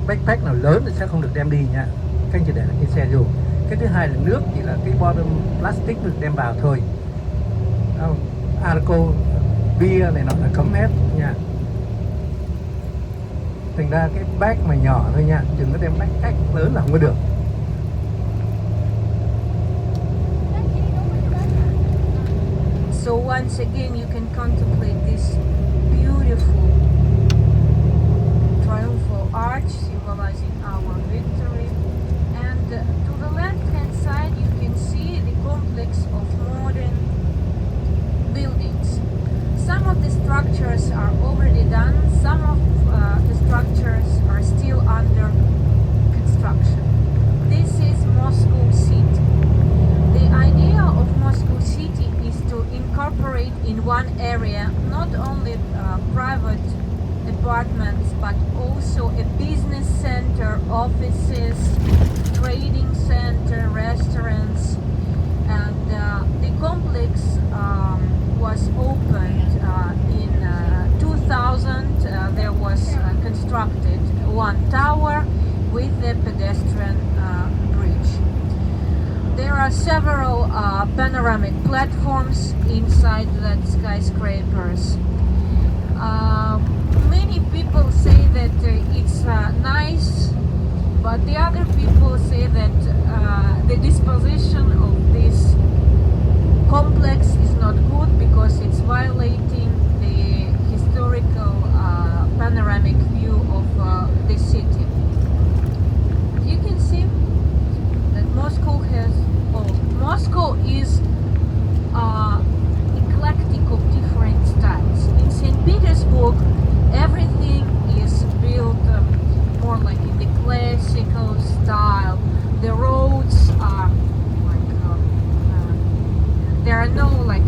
backpack nào lớn thì sẽ không được đem đi nha, các anh chị để lại trên xe dù. Cái thứ hai là nước chỉ là cái bottle plastic được đem vào thôi. Alcohol, bia này nọ là cấm hết nha. Thành ra cái bag mà nhỏ thôi nha, đừng có đem backpack lớn là không có được. So once again you can contemplate this beautiful triumphal arch symbolizing our victory, and to the left hand side you can see the complex of modern buildings. Some of the structures are already done, some of the structures are still under construction. This is Moscow City. The idea of Moscow City is to incorporate in one area not only private apartments but also a business center, offices, trading center, restaurants, and the complex was opened in 2000. There was constructed one tower with a pedestrian bridge. There are several panoramic platforms inside that skyscrapers. Many people say that it's nice, but the other people say that the disposition of this complex is not good because it's violating the historical panoramic view of the city. You can see that Moscow is eclectic of different styles. In St. Petersburg, everything is built more like in the classical style. The roads are like there are no like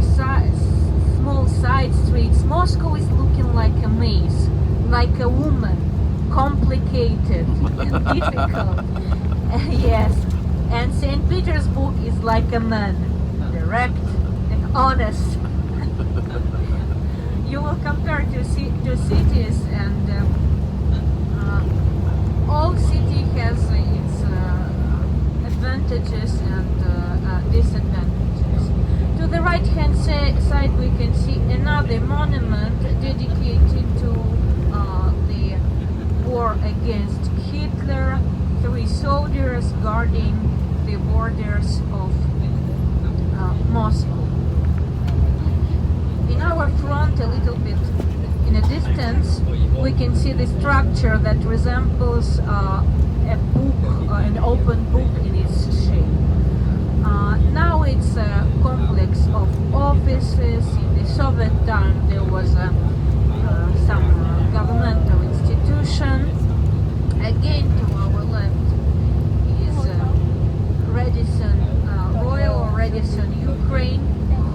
small side streets. Moscow is looking like a maze, like a woman, complicated and difficult. Yes. And St. Petersburg is like a man, direct and honest. You will compare two cities, and all city has its advantages and disadvantages. To the right hand side we can see another monument dedicated to the war against Hitler. 3 soldiers guarding the borders of Moscow. In our front, a little bit in a distance, we can see the structure that resembles a book, an open book in its shape. Now it's a complex of offices. In the Soviet time there was some governmental institution. Again to our left is Radisson Royal or Radisson Ukraine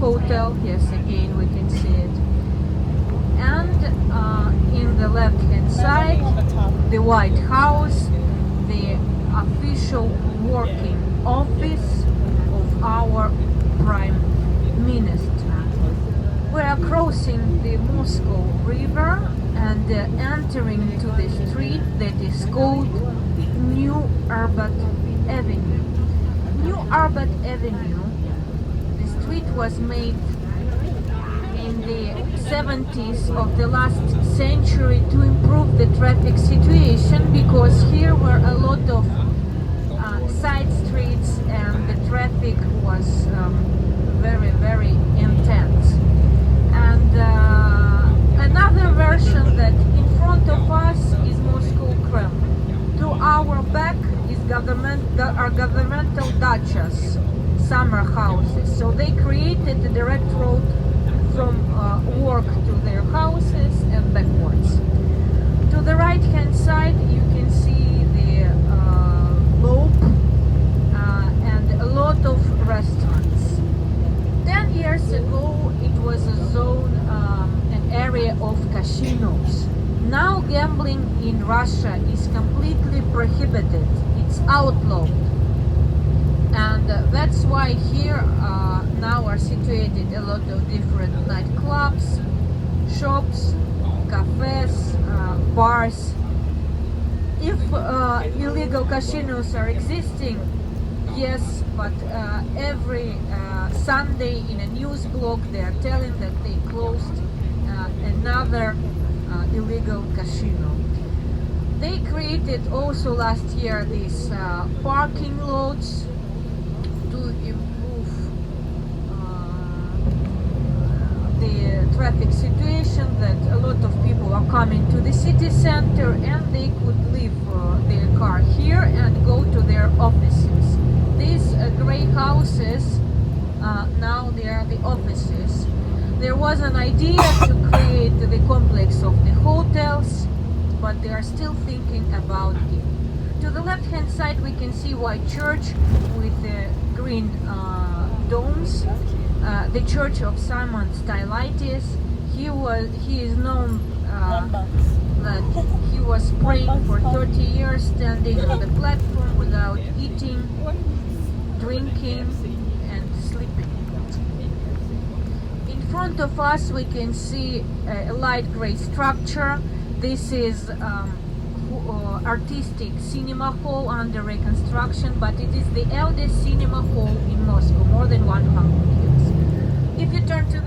Hotel. Yes, again we can see it. And in the left hand side, the White House, the official working office of our Prime Minister. We are crossing the Moscow River and entering to the street that is called New Arbat Avenue. New Arbat Avenue, the street was made in the 70s of the last century to improve the traffic situation, because here were a lot of side streets and the traffic was very, very intense. And another version that in front of us is Moscow Kremlin. To our back is are governmental dachas, summer houses. So they created a direct road from work to their houses and backwards. To the right hand side you can see the Loeb and a lot of restaurants. 10 years ago it was a zone, an area of casinos. Now gambling in Russia is completely prohibited. It's outlawed. And that's why here now are situated a lot of different nightclubs, shops, cafes, bars. If illegal casinos are existing, yes, but every Sunday in a news blog they are telling that they closed another illegal casino. They created also last year these parking lots to improve the traffic situation, that a lot of people are coming to the city center and they could leave their car here and go to their offices. These gray houses, now they are the offices. There was an idea to create the complex of the hotels, but they are still thinking about it. To the left hand side we can see white church with the green domes. The Church of Simon Stylites. He is known that he was praying for 30 years, standing on the platform without eating, drinking and sleeping. In front of us we can see a light gray structure. This is artistic cinema hall under reconstruction, but it is the eldest cinema hall in Moscow, more than 100 years. If you turn to the